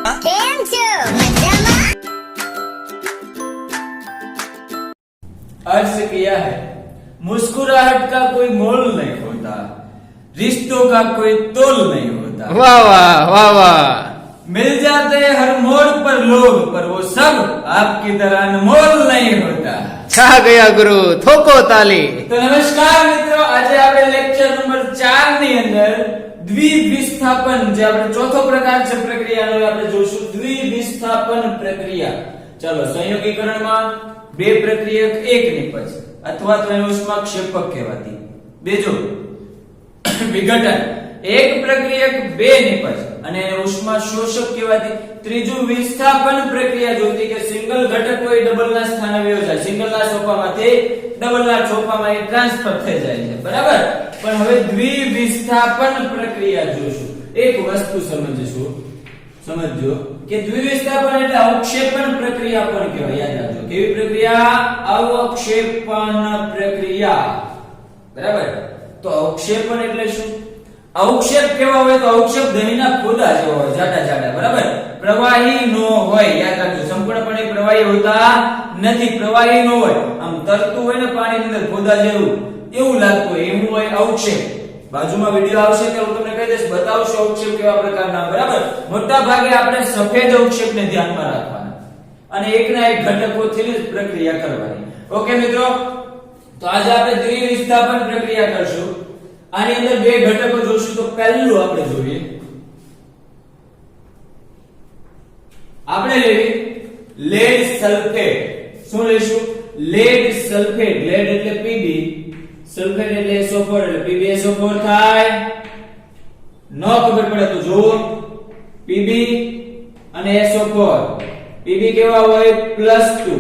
કેમ છો મજામાં? अर्ज किया है मुस्कुराहट का कोई मोल नहीं होता, रिश्तों का कोई तोल नहीं होता। वाह वाह वाह वाह। मिल जाते हैं हर मोड़ पर लोग, पर वो सब आपकी तरह अनमोल नहीं होता। छा गया गुरु, ठोको ताली। तो नमस्कार मित्रों, આજે આપણે લેક્ચર નંબર 4 ની અંદર દ્વિવિસ્થાપન જે આપણે ચોથો પ્રકાર છે પ્રક્રિયાનો આપણે જોશું દ્વિવિસ્થાપન પ્રક્રિયા। ચલો સંયોગીકરણમાં બે પ્રક્રિયક એક નિપજ અથવા તો એને ઉષ્માક્ષેપક કહેવાતી, બીજો વિઘટન એક પ્રક્રિયક બે નિપજ અને એને ઉષ્મા શોષક કહેવાતી, ત્રીજું વિસ્થાપન પ્રક્રિયા જોતી કે સિંગલ ઘટક કોઈ ડબલ ના સ્થાને વયો જાય, સિંગલ ના સોપામાંથી ડબલ ના ચોપામાં એ ટ્રાન્સફર થઈ જાય છે, બરાબર। પણ હવે દ્વિવિસ્થાપન પ્રક્રિયા જોશું। એક વસ્તુ સમજજો કે દ્વિવિસ્થાપન એટલે અવક્ષેપણ પ્રક્રિયા પણ કહેવાય, યાદ રાખજો। કેવી પ્રક્રિયા? અવક્ષેપણ પ્રક્રિયા, બરાબર। તો અવક્ષેપણ એટલે શું? અવક્ષેપ કેવા હોય તો અવક્ષેપ દહીંના ખોદા જેવા હોય, જાડા જાડા, બરાબર। પ્રવાહી નો હોય, યાદ રાખજો, સંપૂર્ણપણે પ્રવાહી હોતા નથી, પ્રવાહી નો હોય, આમ તરતું હોય ને પાણીની અંદર ખોદા જેવું એવું લાગતું હોય, એવું હોય અવક્ષેપ। બાજુમાં વિડિયો આવશે તો હું તમને કહી દઈશ, બતાવશું અવક્ષેપ કેવા પ્રકારના, બરાબર। મોટા ભાગે આપણે સફેદ અવક્ષેપને ધ્યાનમાં રાખવાના અને એકના એક ઘટકોથી જ પ્રક્રિયા કરવાની। ઓકે મિત્રો, તો આજે આપણે દ્વિવિસ્થાપન પ્રક્રિયા કરશું। આની અંદર બે ઘટકો જોશું। તો પહેલું આપણે જોઈએ, આપણે લેવી લેડ સલ્ફેટ। શું લેશું? Lead sulphate. લેડ એટલે Pb, સલ્ફેટ એટલે SO4 એટલે PbSO4 થાય। ન ખબર પડે તો જુઓ, Pb અને SO4, Pb કેવા હોય +2,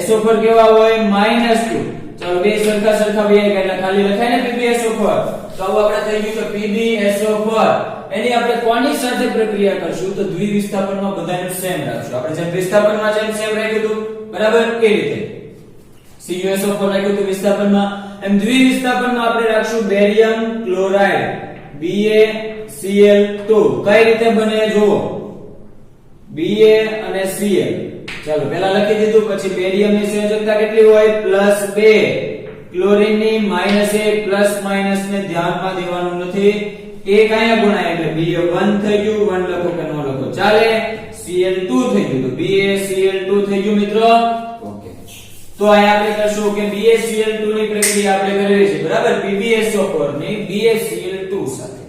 SO4 કેવા હોય -2। ચલો બે સરખા બે એટલે ખાલી લખાય ને PbSO4। તો આવું આપણે થઈ ગયું કે PbSO4 એની આપણે કોની સાથે પ્રક્રિયા કરશું? તો દ્વિવિસ્થાપનમાં બધાને સેમ રાખશું। આપણે જેમ વિસ્થાપનમાં જેમ સેમ રાખ્યું હતું, બરાબર, એ રીતે CuSO4 રાખ્યું હતું વિસ્થાપનમાં, એમ દ્વિવિસ્થાપનમાં આપણે રાખશું બેરિયમ ક્લોરાઇડ BaCl2। કઈ રીતે બને જુઓ, Ba અને Cl। ચાલો પહેલા લખી દીધું, પછી બેરિયમ ની સંયોજકતા કેટલી હોય? +2, ક્લોરીન ની -1 + ને ધ્યાનમાં દેવાનું નથી, એક અહીંયા ગુણાય એટલે Ba1 થઈ ગયું, 1 લખો કે ન લખો ચાલે, Cl2 થઈ ગયું, તો BaCl2 થઈ ગયું મિત્રો। ઓકે, તો અહીંયા આપણે કરશું કે BaCl2 ની પ્રક્રિયા આપણે કરવી છે, બરાબર, PbSO4 ની BaCl2 સાથે।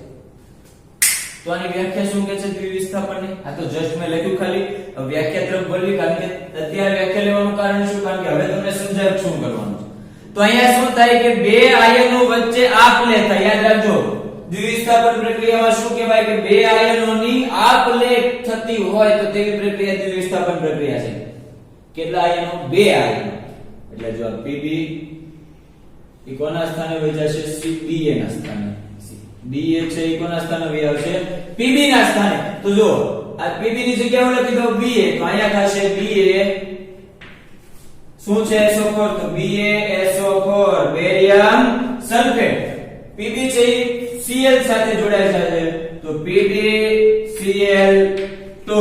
તો આની વ્યાખ્યા શું કહે છે દ્વિવિસ્થાપનની? આ તો જસ્ટ મેં લખ્યું ખાલી, વ્યાખ્યા તરફ બોલવી, કારણ કે અત્યારે વ્યાખ્યા લેવાનું કારણ શું? કારણ કે હવે તમને સમજાય શું કરવાનું છે। તો અહીંયા શું થાય કે બે આયનો વચ્ચે આપ-લે થાય, યાદ રાખજો। દ્વિવિસ્થાપન પ્રક્રિયામાં શું કહેવાય કે બે આયનોની આપ-લે થતી હોય તો તેવી પ્રક્રિયા દ્વિવિસ્થાપન પ્રક્રિયા છે। કેટલા આયનો? બે આયનો। એટલે જો Pb ઈ કોના સ્થાને વહી જશે? Ba ના સ્થાને। Ba છે ઈ કોના સ્થાને વહી આવશે? Pb ના સ્થાને। તો જો આ Pb ની જગ્યાએ લખી દો Ba, તો અહીંયા થશે Ba શું છે? SO4, તો BaSO4 બેરિયમ સલ્ફેટ। Pb છે Cl સાથે જોડાય છે તો PbCl2,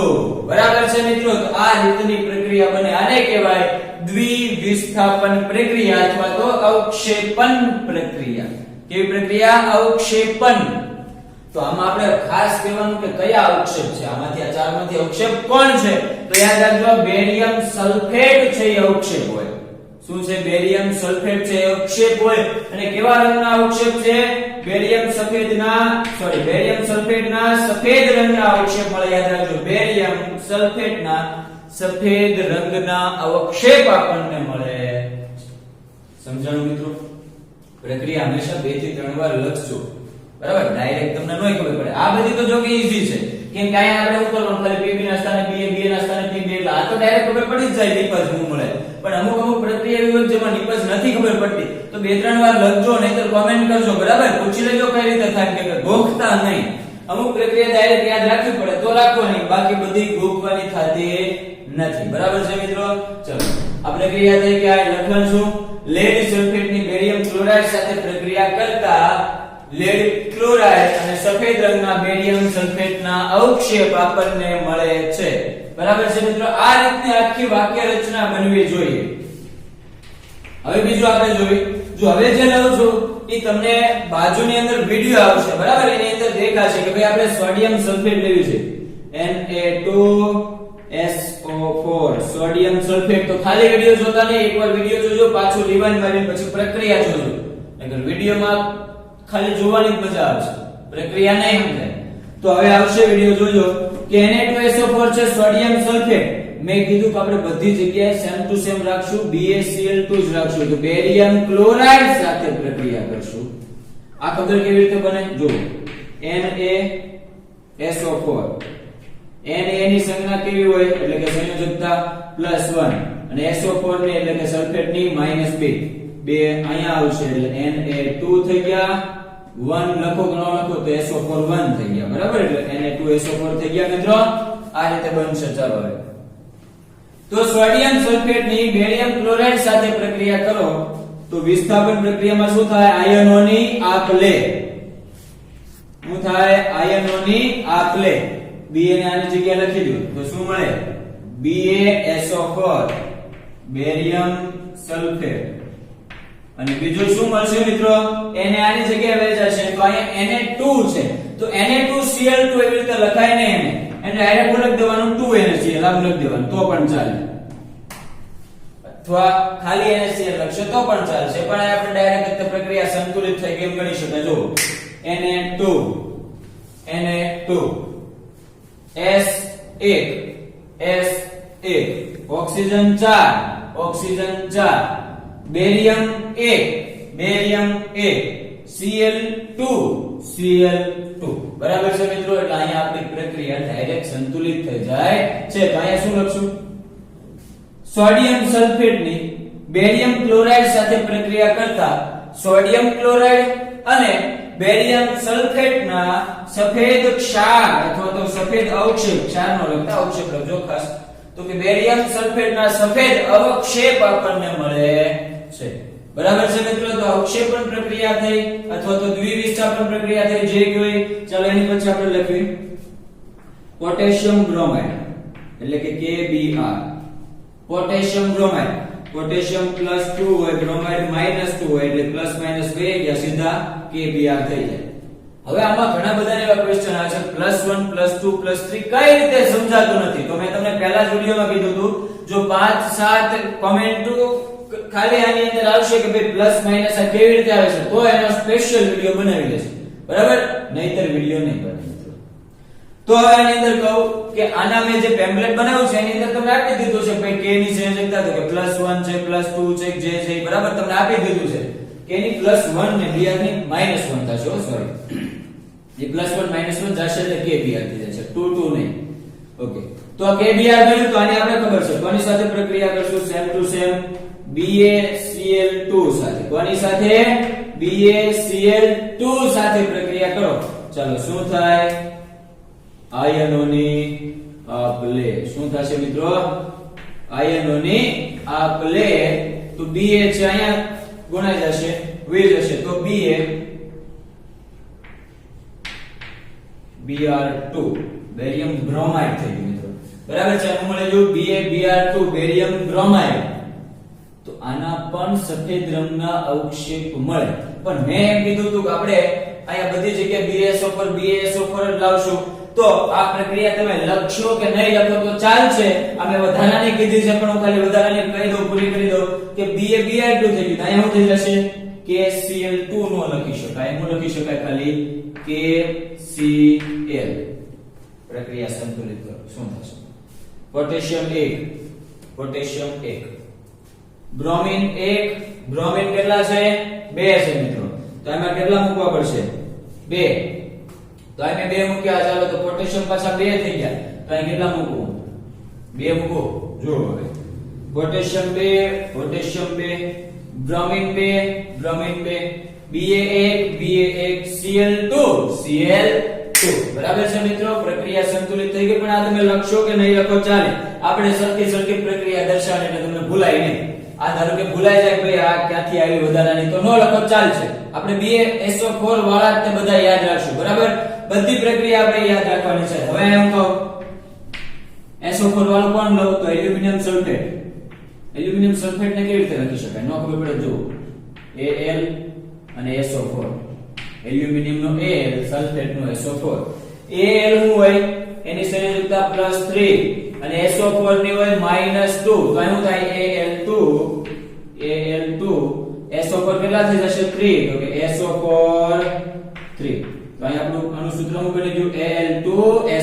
બરાબર છે મિત્રો। તો આ રીતની પ્રક્રિયા બને, આને કહેવાય દ્વિવિસ્થાપન પ્રક્રિયા અથવા તો અવક્ષેપન પ્રક્રિયા। કેવી પ્રક્રિયા? અવક્ષેપન। તો આમાં આપણે ખાસ કહેવાનું કે કયા અવક્ષેપ છે, આમાંથી આ ચારમાંથી અવક્ષેપ કોણ છે? તો યાદ રાખજો બેરિયમ સલ્ફેટ છે એ અવક્ષેપ હોય। શું છે? બેરિયમ સલ્ફેટ છે એ અવક્ષેપ હોય। અને કેવા રંગના અવક્ષેપ છે? બેરિયમ સલ્ફેટના સફેદ રંગના અવક્ષેપ મળે, યાદ રાખજો, બેરિયમ સલ્ફેટના સફેદ રંગના અવક્ષેપ આપણને મળે। સમજાણું મિત્રો? પ્રક્રિયા હંમેશા 2 થી 3 વાર લખજો, બરાબર, ડાયરેક્ટ તમને ન ખબર પડે। આ બધી તો જો કે ઈઝી છે, કેમ કે અહીંયા આપણે શું કરવાનું, ખાલી Pb ના સ્થાને Ba, Ba ના સ્થાને Pb, એટલે આ તો ડાયરેક્ટ ખબર પડી જ જાય નિપજ શું મળે। પણ અમુક પ્રક્રિયા એવી હોય જેમાં નિપજ નથી ખબર પડતી, તો 2-3 વાર લખજો, નહીતર કોમેન્ટ કરજો, બરાબર, પૂછી લેજો કઈ રીતે થાય, કે ગોખતા નહીં। અમુક પ્રક્રિયા ડાયરેક્ટ યાદ રાખવી પડે તો રાખો, નહીં બાકી બધી ગોખવાની થતી નથી, બરાબર છે મિત્રો। ચલો આ પ્રક્રિયા થઈ કે આ લખવાનું શું? લેડ સલ્ફેટ ની બેરિયમ ક્લોરાઇડ સાથે પ્રક્રિયા કરતા લેડ ક્લોરાઇડ અને સફેદ રંગના બેરિયમ સલ્ફેટના અવક્ષેપ આપણને મળે છે. બરાબર છે મિત્રો? આ રીતની આખી વાક્ય રચના બનવી જોઈએ. હવે બીજું આપણે જોઈએ. જો હવે જે લઉં છું એ તમને બાજુની અંદર વિડિયો આવશે. બરાબર? એની અંદર દેખાશે કે ભાઈ આપણે સોડિયમ સલ્ફેટ લેવું છે. Na2SO4 sodium sulphate. તો ખાલી વિડિયો જોતા નહીં, એકવાર વિડિયો જોજો, પાછું રિવાઇન્ડ મારીને પછી પ્રક્રિયા જોજો. નકર વિડિયોમાં ખાલી જોવાની જ મજા આવશે, પ્રક્રિયા નહીં સમજાય. તો હવે આવશે વિડિયો જોજો કે Na2SO4 છે સોડિયમ સલ્ફેટ. મેં કીધું કે આપણે બધી જગ્યાએ સેમ ટુ સેમ રાખશું, BaCl2 જ રાખશું. તો બેરિયમ ક્લોરાઇડ સાથે પ્રક્રિયા કરશું. આ ખબર કેવી રીતે બને? જો NaSO4 Na ની સંજ્ઞા કેવી હોય એટલે કે સંયોજકતા +1 અને SO4 ની એટલે કે સલ્ફેટ ની -2. બે અહીંયા આવશે એટલે Na2 થઈ ગયા, 1 લખો કે ન લખો તો SO4 1 થઈ ગયા. બરાબર? એટલે Na2SO4 થઈ ગયા મિત્રો. આ રીતે બનશે. ચાલો હવે તો સોડિયમ સલ્ફેટ ની બેરિયમ ક્લોરાઇડ સાથે પ્રક્રિયા કરો તો વિસ્થાપન પ્રક્રિયામાં શું થાય? આયનોની આપ-લે. શું થાય? આયનોની આપ-લે. Ba ને આની જગ્યાએ લખી દો તો શું મળે? BaSO4 barium sulphate. અને બીજું શું મળશે મિત્રો? Na આની જગ્યાએ વહેંચાશે તો અહીંયા Na2 છે તો Na2Cl2 એવી રીતે લખાય નહીં. એને ડાયરેક્ટ લખી દેવાનું 2NaCl આમ લખી દેવાનું તો પણ ચાલે, અથવા ખાલી NaCl લખશો તો પણ ચાલશે. પણ આપણે ડાયરેક્ટ પ્રક્રિયા સંતુલિત થઈ કેમ ગણી શકાય? જો Na2 S1 oxygen 4 barium 1 Cl2 બરાબર છે મિત્રો? એટલે અહીંયા આપણી પ્રક્રિયા ડાયરેક્ટ સંતુલિત થઈ જાય છે. તો અહીંયા શું લખશું? સોડિયમ સલ્ફેટ ની બેરિયમ ક્લોરાઇડ સાથે પ્રક્રિયા કરતા સોડિયમ ક્લોરાઇડ અને બેરિયમ સલ્ફેટના સફેદ ક્ષાર અથવા તો સફેદ અવક્ષેપ, ક્ષારનો લખતા અવક્ષેપ લખજો ખાસ, તો કે બેરિયમ સલ્ફેટના સફેદ અવક્ષેપ આપણને મળે છે. બરાબર છે મિત્રો? તો અવક્ષેપણ પ્રક્રિયા થઈ અથવા તો દ્વિવિસ્થાપન પ્રક્રિયા થઈ જે કોઈ. ચાલો એની પછી આપણે લખીએ પોટેશિયમ બ્રોમાઇડ એટલે કે KBr. પોટેશિયમ બ્રોમાઇડ, પોટેશિયમ +2 હોય, બ્રોમાઇડ -2 હોય એટલે પ્લસ માઈનસ બે ગયા સીધા KBr થઈ જાય. હવે આમાં ઘણા બધા એવા ક્વેશ્ચન આવે છે +1 +2 +3 કઈ રીતે સમજાતું નથી. તો મેં તમને પહેલા જ વિડિયોમાં કીધું હતું જો 5-7 કોમેન્ટ ખાલી આની અંદર આવશે કે ભાઈ પ્લસ માઈનસ આ કેવી રીતે આવે છે તો એનો સ્પેશિયલ વિડિયો બનાવી લેશે. બરાબર? નહીતર વિડિયો નહીં બને મિત્રો. તો હવે આની અંદર કહું કે આના મેં જે પેમ્પલેટ બનાવ્યું છે એની અંદર તમને આપી દીધું છે ભાઈ k ની સંયોજકતા તો કે +1 છે, +2 છે, જે છે બરાબર તમને આપી દીધું છે. k ની +1 ને br ની -1 થશે. સોરી, એ +1 -1 જશે એટલે k br થઈ જશે, 2 2 નહીં. ઓકે, તો આ k br મળ્યું તો આની આપણે ખબર છે કોની સાથે પ્રક્રિયા કરશું? સેમ ટુ સેમ BaCl2 સાથે. કોની સાથે? BaCl2 સાથે પ્રક્રિયા કરો. ચાલો શું થાય? આયનોની આપ-લે. શું થશે મિત્રો? આયનોની આપ-લે. તો Ba છે અહીંયા ગુણાઈ જશે, વહી જશે તો Br2 બેરિયમ બ્રોમાઇડ થઈ ગયું મિત્રો. બરાબર છે? આનું મળે જો Br2 બેરિયમ બ્રોમાઇડ. તો આના પણ સફેદ રંગના અવક્ષેપ મળે. પણ મેં એમ કીધું હતું કે આપણે અહીંયા બધી જગ્યાએ BaSO4 જ લાવશું તો આ પ્રક્રિયા તમે લખશો કે નહીં લખો તો ચાલશે. અમે વધારાની કીધી છે પણ હું ખાલી વધારાની કહી દઉં, પૂરી કરી દઉં કે Br2 થઈ ગયું. અહીંયા શું થઈ જશે? KCl2 નો લખી શકાય. શું લખી શકાય? ખાલી KCl. પ્રક્રિયા સંતુલિત કરો. શું થશે? પોટેશિયમ 1 બ્રોમિન 1 બ્રોમિન કેટલા છે? 2 છે મિત્રો. તો આમાં કેટલા મૂકવા પડશે? 2. તો અહીં 2 મૂક્યા. ચાલો તો પોટેશિયમ પાછા 2 થઈ ગયા. તો અહીં કેટલા મૂકવું? 2 મૂકો. જો હવે પોટેશિયમ 2 બ્રોમિન 2 Ba1 Cl2 બરાબર છે મિત્રો? પ્રક્રિયા સંતુલિત થઈ ગઈ. પણ આ તમે લખશો કે નહીં લખો ચાલે, આપણે સરખી પ્રક્રિયા દર્શાવીને તમને ભૂલાય નહીં. આ ધારો કે ભૂલાઈ જાય કે ભાઈ આ ક્યાંથી આવી વધારાની તો નો લખો ચાલશે. આપણે BaSO4 વાળા જ તે બધા યાદ રાખશું. બરાબર, બધી પ્રક્રિયા આપણે યાદ રાખવાની છે. હવે હું કહું SO4 વાળું કોણ લઉં તો એલ્યુમિનિયમ સલ્ફેટ. એલ્યુમિનિયમ સલ્ફેટ ને કેવી રીતે લખી શકાય? નો ખબર પડે જો Al અને SO4. એલ્યુમિનિયમ નો Al, સલ્ફેટ નો SO4. Al શું હોય? એની સંયોજકતા +3 અને SO4 ની હોય -2. તો આ શું થાય? Al2 SO4 કેટલા થઈ જશે? 3. તો કે SO4 3. તો અહીં આપણું આનું સૂત્ર શું બની ગયું? Al2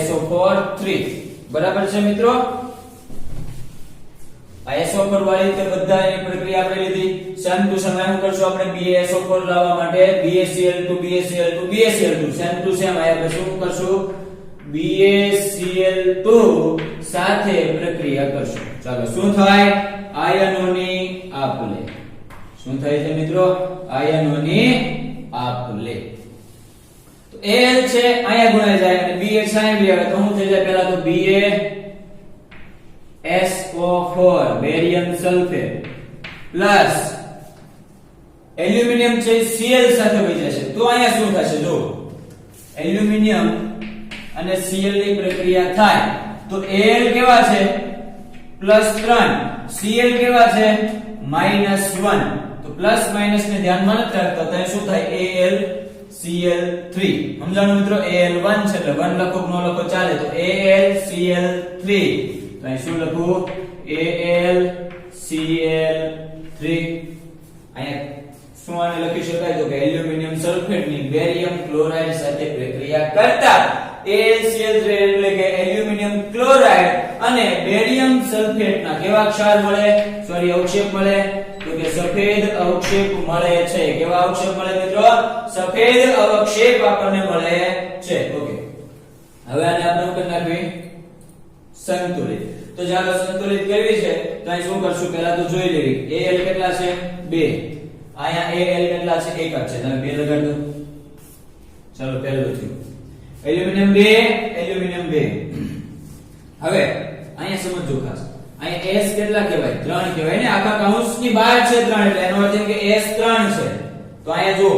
SO4 3. બરાબર છે મિત્રો? આ SO4 વાળી રીતે બધા એની પ્રક્રિયા આપણે લીધી. સેમ ટુ સેમ શું કરશું આપણે? BaSO4 લાવવા માટે BaCl2 સેમ ટુ સેમ આપણે શું કરશું? BaCl2 સાથે પ્રક્રિયા કરશું. ચાલો શું થાય? આયનોની આપ-લે. શું થાય છે મિત્રો? આયનોની આપ-લે. તો Al છે અહીંયા ગુણાઈ જાય અને Bh અહીં આવે તો શું થઈ જાય? પહેલા તો BaSO4 barium sulphate plus aluminium છે Cl સાથે વહી જશે. તો અહીંયા શું થશે? જો એલ્યુમિનિયમ અને Cl ની પ્રક્રિયા થાય તો Al કેવા છે? +3. Cl કેવા છે? -1. તો પ્લસ માઈનસ ને ધ્યાનમાં નથી રાખતા તો શું થાય? AlCl3. સમજાણું મિત્રો? Al1 છે એટલે 1 લખો કે ન લખો ચાલે. તો AlCl3. તો અહીં શું લખું? AlCl3. અહીંયા શું આને લખી શકાય? તો કે એલ્યુમિનિયમ સલ્ફેટ ની બેરિયમ ક્લોરાઇડ સાથે પ્રક્રિયા કરતા AlCl3 એટલે કે એલ્યુમિનિયમ ક્લોરાઇડ અને બેરિયમ સલ્ફેટ ના કેવા ક્ષાર મળે? સોરી અવક્ષેપ મળે. તો કે સફેદ અવક્ષેપ મળે છે. કેવા અવક્ષેપ મળે મિત્રો? સફેદ અવક્ષેપ આપણને મળે છે. ઓકે, હવે આને આપણે કરી નાખવી સંતુલિત. તો ચાલો સંતુલિત કરવી છે તો અહીં શું કરશું? પહેલા તો જોઈ લેવી Al કેટલા છે? 2. અહીંયા Al કેટલા છે? 1 જ છે. તમે 2 લગાડ દો. ચાલો પહેલું થયું એલ્યુમિનિયમ 2. હવે અહીંયા સમજો ખાસ. અહીંયા S કેટલા કહેવાય? 3 કહેવાય ને. આખા કૌંસની બહાર છે 3 એટલે એનો અર્થ એમ કે S 3 છે. તો અહીંયા જો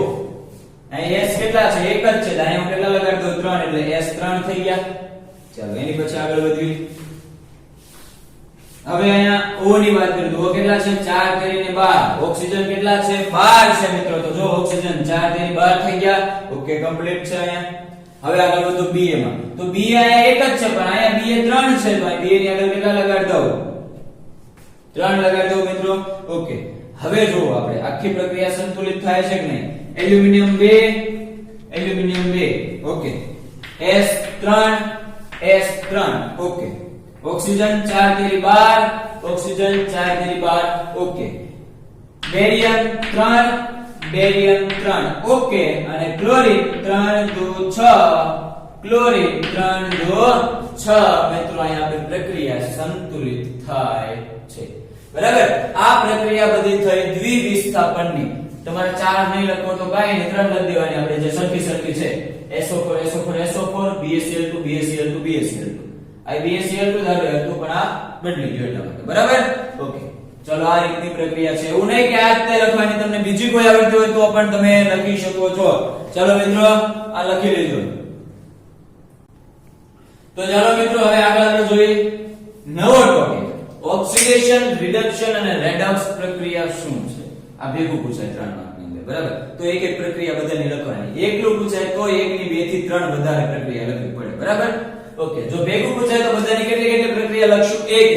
અહીંયા S કેટલા છે? 1 જ છે. તો અહીંયા હું કેટલા લગાડ દઉં? 3 એટલે S 3 થઈ ગયા. ચાલો એની પછી આગળ વધવી. હવે અહીંયા O ની વાત કરીએ તો O કેટલા છે? 4 કરીને 12. ઓક્સિજન કેટલા છે? 12 છે મિત્રો. તો જો ઓક્સિજન 4 કરીને 12 થઈ ગયા. ઓકે, કમ્પ્લીટ છે અહીંયા. હવે આગળ વધો Ba માં. તો Ba અહીંયા 1 જ છે પણ અહીંયા Ba 3 છે. તો અહીં Ba ની આગળ કેટલા લગાડ દઉં? 3 લગાડ દઉં મિત્રો. ઓકે, હવે જો આપણે આખી પ્રક્રિયા સંતુલિત થાય છે કે નહીં? Aluminium 2. Okay, S3. Okay, oxygen 4 તેરી 12. Okay, barium 3. ઓકે, અને ક્લોરીન 3 2 6. મિત્રો અહીંયા આપણી પ્રક્રિયા સંતુલિત થાય છે. બરાબર, આ પ્રક્રિયા બધી થઈ દ્વિવિસ્થાપનની. તમારે 4 નહીં લખો તો કાઈ નહીં, 3 લખી દેવાની. આપણે જે સરખી છે SO4 BaCl2 આ BaCl2 ધારો હતું પણ આ બદલી ગયો એટલા માટે. બરાબર, ઓકે. ચલો આ રીતની પ્રક્રિયા છે. એવું નહીં કે આ જ તે લખવાની, તમને બીજી કોઈ આવડતી હોય તો પણ તમે લખી શકો છો. ચલો મિત્રો આ લખી લેજો. તો ચાલો મિત્રો હવે આગળ આપણે જોઈએ નવો ટોપિક, ઓક્સિડેશન, રિડક્શન અને રેડોક્સ પ્રક્રિયા શું છે. આ ભેગું પૂછાય 3 માર્કની અંદર. બરાબર, તો એક એક પ્રક્રિયા બધાની લખવાની. એકલું પૂછાય તો એકની 2 થી 3 વધારે પ્રક્રિયા લખવી પડે. બરાબર, ઓકે. જો ભેગું પૂછાય તો બધાની કેટલી પ્રક્રિયા લખશું? એક.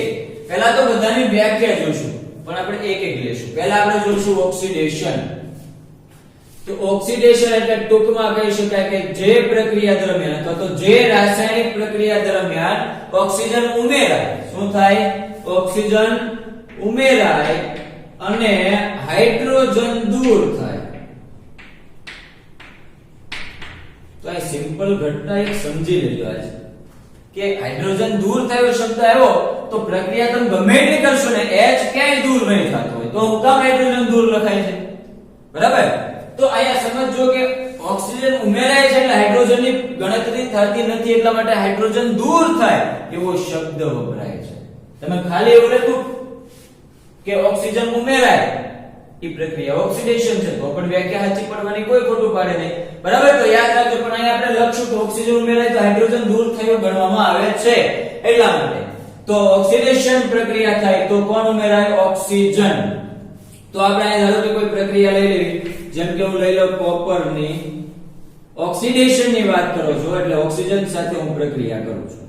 પહેલા તો બધાની વ્યાખ્યા જોઈશું પણ આપણે એક લેશું. પહેલા આપણે જોઈશું ઓક્સિડેશન. તો ઓક્સિડેશન એટલે ટૂંકમાં કહી શકાય કે જે પ્રક્રિયા દરમિયાન અથવા તો જે રાસાયણિક પ્રક્રિયા દરમિયાન ઓક્સિજન ઉમેરાય. શું થાય? ઓક્સિજન ઉમેરાય અને હાઇડ્રોજન દૂર થાય. તો આ સિમ્પલ ઘટના એક સમજી લેજો આજ કે હાઇડ્રોજન દૂર થયો શબ્દ આવ્યો તો પ્રક્રિયા તમે ગમે એટલી કરશો ને H ક્યાંય દૂર નહીં થતો હોય તો હું કામ હાઇડ્રોજન દૂર લખાય છે. બરાબર, તો અહીંયા સમજો કે ઓક્સિજન ઉમેરાય છે એટલે હાઇડ્રોજનની ગણતરી થતી નથી એટલા માટે હાઇડ્રોજન દૂર થાય એવો શબ્દ વપરાય છે. તમે ખાલી એવું લખ્યું કે ઓક્સિજન ઉમેરાય ઈ પ્રક્રિયા ઓક્સિડેશન છે, તો પણ વ્યાખ્યા સાચી પડવાની કોઈ ખોટું પાડે નહીં. બરાબર, તો યાદ રાખજો. પણ અહીંયા આપણે લખશું કે ઓક્સિજન ઉમેરાય તો હાઇડ્રોજન દૂર થયો ગણવામાં આવે છે, એટલા માટે. તો ઓક્સિડેશન પ્રક્રિયા થાય તો કોણ ઉમેરાય? ઓક્સિજન. તો આપણે અહીં ધારો કે કોઈ પ્રક્રિયા લઈ લેવી, જેમ કે હું લઈ લઉં કોપરની ઓક્સિડેશન ની વાત કરો છો એટલે ઓક્સિજન સાથે હું પ્રક્રિયા કરું છું.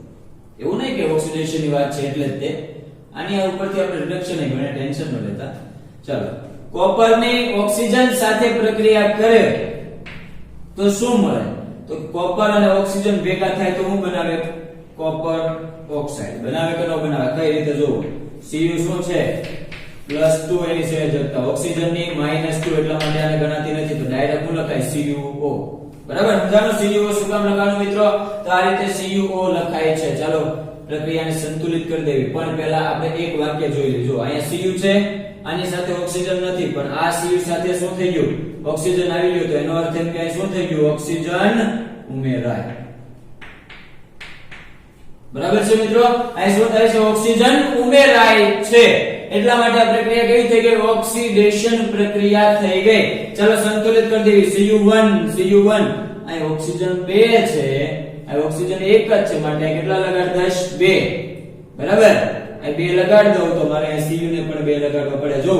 એવું નહીં કે ઓક્સિડેશન ની વાત છે એટલે જ તે. આની આ ઉપરથી આપણે રિડક્શન નહીં ગણે, ટેન્શન ન લેતા. ચાલો, કોપરની ઓક્સિજન સાથે પ્રક્રિયા કરે તો શું મળે? તો કોપર અને ઓક્સિજન ભેગા થાય તો શું બનાવે? કોપર ઓક્સાઇડ બનાવે કે ન બનાવે? કઈ રીતે જોવો? Cu શું છે? +2 એની સંયોજકતા, ઓક્સિજન ની -2 એટલા માટે આને ગણાતી નથી, તો ડાયરેક્ટ શું લખાય? CuO. બરાબર, સમજાણું? CuO શું કામ લખવાનું મિત્રો? તો આ રીતે CuO લખાય છે. ચાલો પ્રક્રિયાને સંતુલિત કરી દેવી, પણ પહેલા આપણે એક વાક્ય જોઈ લઈએ. જો અહીંયા Cu છે, આની સાથે ઓક્સિજન નથી, પણ આ Cu સાથે શું થઈ ગયું? ઓક્સિજન આવી ગયું, તો એનો અર્થ એમ કે અહીં શું થઈ ગયું? ઓક્સિજન ઉમેરાય. બરાબર છે મિત્રો? અહીં શું થાય છે? ઓક્સિજન ઉમેરાય છે. એટલા માટે આ પ્રક્રિયા કેવી થઈ ગઈ? ઓક્સિડેશન પ્રક્રિયા થઈ ગઈ. ચાલો સંતુલિત કરી દેવી. Cu1 અહીં ઓક્સિજન 2 છે, અહીં ઓક્સિજન 1 જ છે, માટે કેટલા લગાડ દઈશ? 2. બરાબર, અહીં 2 લગાડ દઉં તો મારે અહીં Cu ને પણ 2 લગાડવા પડે. જો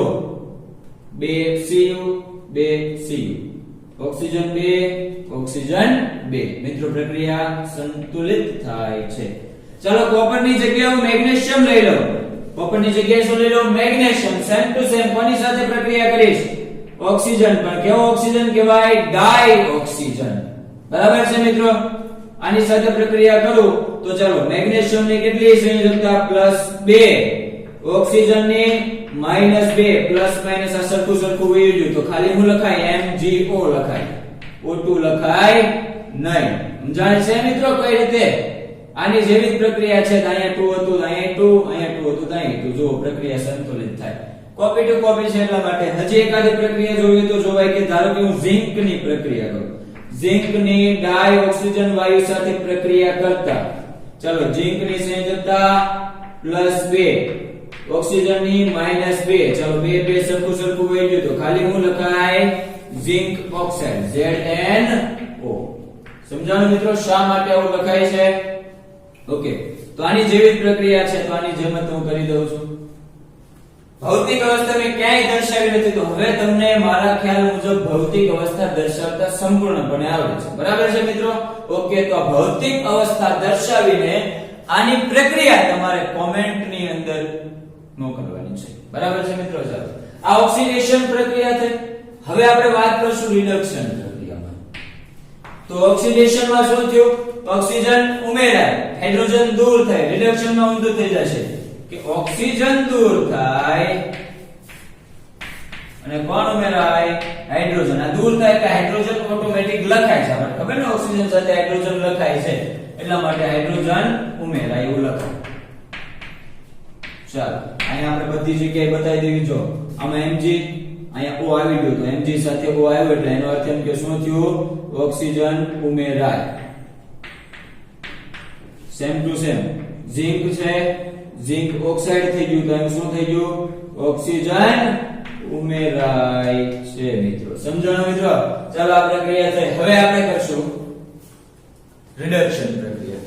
2 Cu 2 Cu, ઓક્સિજન 2 ઓક્સિજન 2. મિત્રો પ્રક્રિયા સંતુલિત થાય છે. ચાલો કોપરની જગ્યાએ હું મેગ્નેશિયમ લઈ લઉં. કોપરની જગ્યાએ શું લઈ લઉં? મેગ્નેશિયમ. સેમ ટુ સેમ કોની સાથે પ્રક્રિયા કરીશ? ઓક્સિજન. પણ કેવો ઓક્સિજન કહેવાય? ડાયઓક્સિજન. બરાબર છે મિત્રો? આની સાથે પ્રક્રિયા કરું તો ચાલો મેગ્નેશિયમ ની કેટલી સંયોજકતા? +2, ઓક્સિજન ની -2, પ્લસ માઇનસ આ સરખું વહી ગયું, તો ખાલી હું લખાય? MgO લખાય, O2 લખાય નહીં. સમજાય છે મિત્રો કઈ રીતે? આની જેવી જ પ્રક્રિયા છે. અહીંયા 2 હતું, અહીંયા 2, અહીંયા 2 હતું, અહીંયા 2. જો પ્રક્રિયા સંતુલિત થાય. કોપી ટુ કોપી છે એટલા માટે. હજી એકાદી પ્રક્રિયા જોઈએ તો જોવાય કે ધારો કે હું ઝિંક ની પ્રક્રિયા કરું. ઝિંક ની ડાયઓક્સિજન વાયુ સાથે પ્રક્રિયા કરતા, ચાલો ઝિંક ની સંયોજકતા +2, ઓક્સિજન ની -2, ચાલો 2 સરખું વહી ગયું, તો ખાલી હું લખાય? Zinc oxide, ZnO. સમજાણું મિત્રો શા માટે આવું લખાય છે? ઓકે, તો આની જેવી પ્રક્રિયા છે, તો આની જેમ જ હું કરી દઉં છું. ભૌતિક અવસ્થા મેં ક્યાંય દર્શાવી નથી, તો હવે તમને મારા ખ્યાલ મુજબ ભૌતિક અવસ્થા દર્શાવતા સંપૂર્ણપણે આવડે છે. બરાબર છે મિત્રો? ઓકે, તો આ ભૌતિક અવસ્થા દર્શાવીને આની પ્રક્રિયા તમારે કોમેન્ટ ની અંદર મોકલવાની છે. બરાબર છે મિત્રો? ચાલો, આ ઓક્સિડેશન પ્રક્રિયા થઈ. હવે આપણે વાત કરશું રિડક્શન પ્રક્રિયામાં. તો ઓક્સિડેશન માં શું થયું? ઓક્સિજન ઉમેરાય, હાઇડ્રોજન દૂર થાય. રિડક્શન માં ઊંધું થઈ જશે કે ઓક્સિજન દૂર થાય અને કોણ ઉમેરાય? હાઇડ્રોજન. આ દૂર થાય કે હાઇડ્રોજન ઓટોમેટિક લખાય છે. આપણે ખબર ને ઓક્સિજન સાથે હાઇડ્રોજન લખાય છે, એટલા માટે હાઇડ્રોજન ઉમેરાય એવું લખાય. ચાલો, અહીંયા આપણે બધી જગ્યાએ બતાવી દેવી. જો આમાં Mg, અહીંયા O આવી ગયું, તો Mg સાથે O આવ્યો એટલે એનો અર્થ એમ કે શું થયું? ઓક્સિજન ઉમેરાય. સેમ ટુ સેમ ઝિંક છે, ઝિંક ઓક્સાઇડ થઈ ગયું, તો એમ શું થઈ ગયું? ઓક્સિજન ઉમેરાય છે. મિત્રો સમજાણું મિત્રો? ચાલો આ પ્રક્રિયા થઈ. હવે આપણે કરશું રિડક્શન પ્રક્રિયા.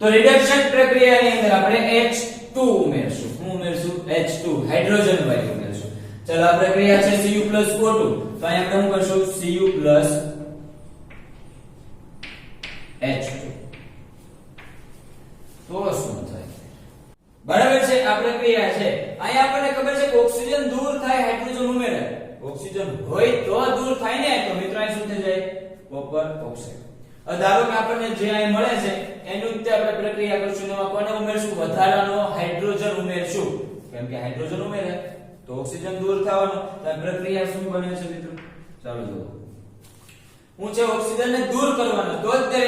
તો રિડક્શન પ્રક્રિયાની અંદર આપણે H2 ઉમેરશું. શું ઉમેરશું? H2, હાઇડ્રોજન વાયુ ઉમેરશું. ચાલો આ પ્રક્રિયા છે Cu + O2, તો અહીંયા આપણે શું કરશું? Cu + H2. તો શું થાય? બરાબર છે? આ પ્રક્રિયા છે. અહીંયા આપણને ખબર છે કે ઓક્સિજન દૂર થાય, હાઇડ્રોજન ઉમેરાય. ઓક્સિજન હોય તો દૂર થાય ને, તો મિત્રો અહીં શું થઈ જાય? Copper oxide. ધારો કે આપણને જે અહીં મળે છે એનું જ આપણે પ્રક્રિયા કરશું. એમાં કોને ઉમેરશું? વધારાનો હાઇડ્રોજન ઉમેરશું. કેમ કે હાઇડ્રોજન ઉમેરાય તો ઓક્સિજન દૂર થવાનો. તો આ પ્રક્રિયા શું બને છે મિત્રો? ચાલો જુઓ. હું છે ઓક્સિજનને દૂર કરવાનો, તો જ તે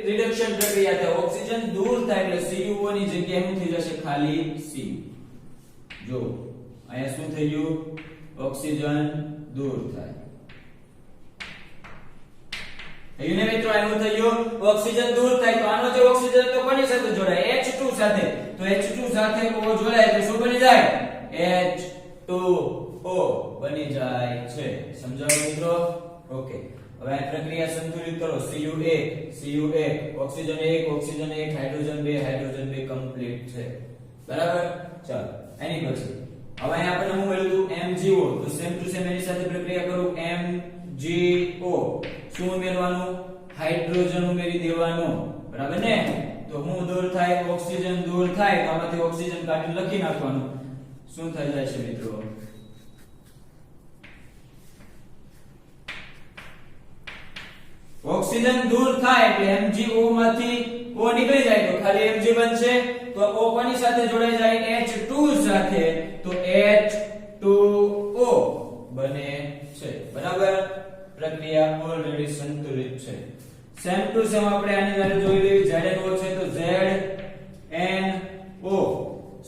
રિડક્શન પ્રક્રિયા થાય. ઓક્સિજન દૂર થાય એટલે CuO ની જગ્યાએ શું થઈ જશે? ખાલી C. જો અહીંયા શું થઈ ગયું? ઓક્સિજન દૂર થાય. થયું ને મિત્રો? આનું થઈ ગયું ઓક્સિજન દૂર થાય, તો આનો જે ઓક્સિજન તો કોની સાથે જોડાય? H2 સાથે. તો H2 સાથે O જોડાય તો શું બની જાય? H2. જાય છે. સમજાવો મિત્રો? ઓકે. હવે આ પ્રક્રિયા સંતુલિત કરો. Cu1 oxygen 1 oxygen 1 hydrogen 2 hydrogen 2 complete છે. બરાબર? ચાલો એની પછી હવે અહીંયા આપણને શું મળ્યું હતું? MgO. તો સેમ ટુ સેમ એની સાથે પ્રક્રિયા કરું. MgO શું ઉમેરવાનું? હાઇડ્રોજન ઉમેરી દેવાનું. બરાબર ને? તો હું દૂર થાય? ઓક્સિજન દૂર થાય તો આમાંથી ઓક્સિજન કાઢીને લખી નાખવાનું. શું થઈ જાય છે મિત્રો? ઓક્સિજન દૂર થાય એટલે MgO માંથી O નીકળી જાય તો ખાલી Mg બનશે. તો O કોની સાથે જોડાઈ જાય? H2 સાથે. તો H2O બને છે. બરાબર? પ્રક્રિયા ઓલરેડી સંતુલિત છે. સેમ ટુ સેમ આપણે આની સાથે જોઈ લેવી. ZNO છે તો ZNO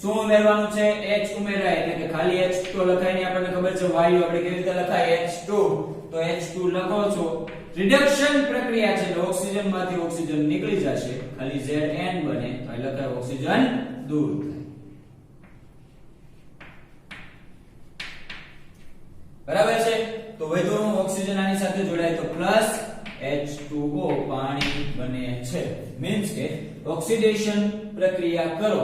શું ઉમેરવાનું છે? H ઉમેરાય એટલે કે ખાલી H2 લખાય નહીં. આપણને ખબર છે વાયુ આપણે કેવી રીતે લખાય? H2. તો H2 લખો છો. રિડક્શન પ્રક્રિયા છે એટલે ઓક્સિજન માંથી ઓક્સિજન નીકળી જશે. ખાલી Zn બને તો અહીં લખાય ઓક્સિજન દૂર થાય. બરાબર છે? તો વધુનું ઓક્સિજન આની સાથે જોડાય તો પ્લસ H2O પાણી બને છે. મીન્સ કે ઓક્સિડેશન પ્રક્રિયા કરો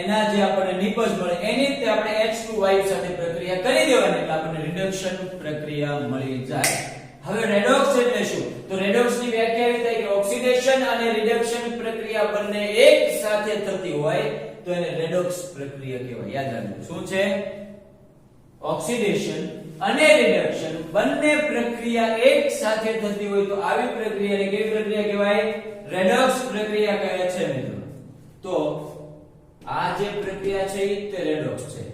એના જે આપણને નિપજ મળે એની રીતે આપણે H2 વાયુ સાથે પ્રક્રિયા કરી દેવાની એટલે આપણને રિડક્શન પ્રક્રિયા મળી જાય. હવે રેડોક્સ એટલે શું? તો રેડોક્સ ની વ્યાખ્યા એવી થાય કે ઓક્સિડેશન અને રિડક્શન પ્રક્રિયા બંને એક સાથે થતી હોય તો એને રેડોક્સ પ્રક્રિયા કહેવાય. યાદ રાખજો. શું છે? ઓક્સિડેશન અને રિડક્શન બંને પ્રક્રિયા એક સાથે થતી હોય તો આવી પ્રક્રિયાને કેવી પ્રક્રિયા કહેવાય? રેડોક્સ પ્રક્રિયા કહે છે મિત્રો. તો આ જે પ્રક્રિયા છે એ તે રેડોક્સ છે.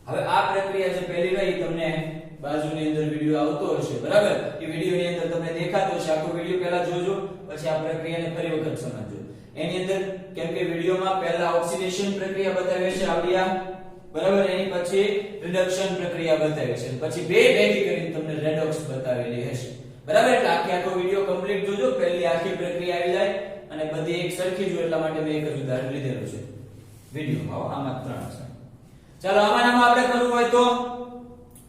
હવે આ પ્રક્રિયા જે પહેલી રહી તમને બાજુની અંદર વિડિયો આવતો હશે. બરાબર? એ વિડિયોની અંદર તમને દેખાતો હશે. આખો વિડિયો પહેલા જોજો પછી આ પ્રક્રિયાને ફરી વખત સમજજો. એની અંદર કેમ કે વિડિયોમાં પહેલા ઓક્સિડેશન પ્રક્રિયા બતાવી છે આવડિયા. બરાબર? એની પછી રિડક્શન પ્રક્રિયા બતાવી છે. પછી બે ભેગી કરીને તમને રેડોક્સ બતાવેલી હશે. બરાબર? એટલે આખો વિડિયો કમ્પ્લીટ જોજો. પહેલી આખી પ્રક્રિયા આવી જાય અને બધી એક સરખી જો એટલા માટે મેં એક જ ઉદાહરણ લીધેલું છે વિડિયોમાં. આમાં ત્રણ છે. ચાલો આમાંનામાં આપણે કરવું હોય તો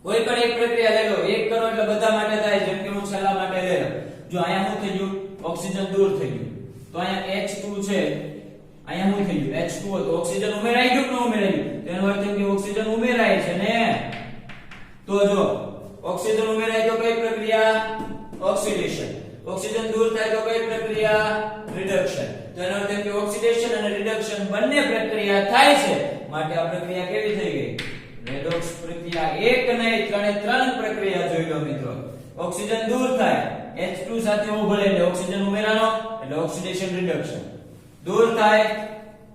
કોઈ પણ એક પ્રક્રિયા લઈ લો. એક કરો એટલે બધા માટે થાય. જેમ કે હું છેલ્લા માટે લઈ લઉં. જો અહીંયા શું થઈ ગયું? ઓક્સિજન દૂર થઈ ગયું. તો અહીંયા H2 છે. અહીંયા શું થઈ ગયું? H2O. તો ઓક્સિજન ઉમેરાઈ ગયું કે ન ઉમેરાઈ ગયું? તેનો અર્થ એમ કે ઓક્સિજન ઉમેરાય છે ને. તો જો ઓક્સિજન ઉમેરાય તો કઈ પ્રક્રિયા? ઓક્સિડેશન. ઓક્સિજન દૂર થાય તો કઈ પ્રક્રિયા? રિડક્શન. તો એનો અર્થ એમ કે ઓક્સિડેશન અને રિડક્શન બંને પ્રક્રિયા થાય છે. માટે આ પ્રક્રિયા કેવી થઈ ગઈ? રેડોક્સ પ્રક્રિયા. એક નહીં ત્રણ પ્રક્રિયા જોઈ લો મિત્રો. ઓક્સિજન દૂર થાય H2 સાથે O ભળે એટલે ઓક્સિજન ઉમેરાનો એટલે ઓક્સિડેશન રિડક્શન. દૂર થાય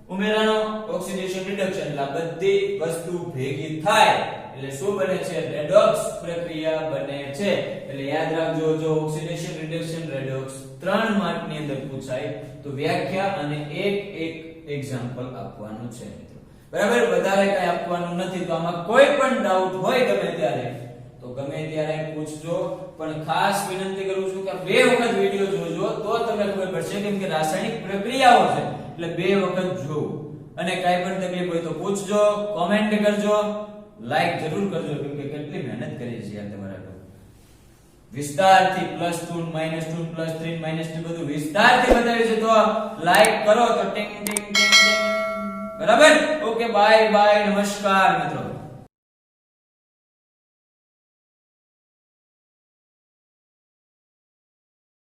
ઉમેરાનો ઓક્સિડેશન રિડક્શન. એટલે આ બધી વસ્તુ ભેગી થાય એટલે શું બને છે? રેડોક્સ પ્રક્રિયા બને છે. એટલે યાદ રાખજો જો ઓક્સિડેશન રિડક્શન રેડોક્સ 3 માર્કની અંદર પૂછાય તો વ્યાખ્યા અને એક એક્ઝામ્પલ આપવાનું છે મિત્રો. બરાબર? વધારે કઈ આપવાનું નથી. તો આમાં કોઈ પણ ડાઉટ હોય ગમે ત્યારે તો ગમે ત્યારે પૂછજો. પણ ખાસ વિનંતી કરું છું કે બે વખત વિડિયો જોજો તો તમને ખબર પડશે. કેમ કે રાસાયણિક પ્રક્રિયાઓ છે એટલે બે વખત જોવું. અને કાઈ પણ તકલીફ હોય તો પૂછજો, કોમેન્ટ કરજો, લાઈક જરૂર કરજો. કેમ કે કેટલી મહેનત કરી છે યાર તમારા લોકો. વિસ્તારથી +2 -2 +3 -2 બધું વિસ્તારથી બતાવ્યું છે. તો લાઈક કરો તો ટિંગ ટિંગ ટિંગ ટિંગ. બરાબર? Okay bye bye. નમસ્કાર મિત્રો.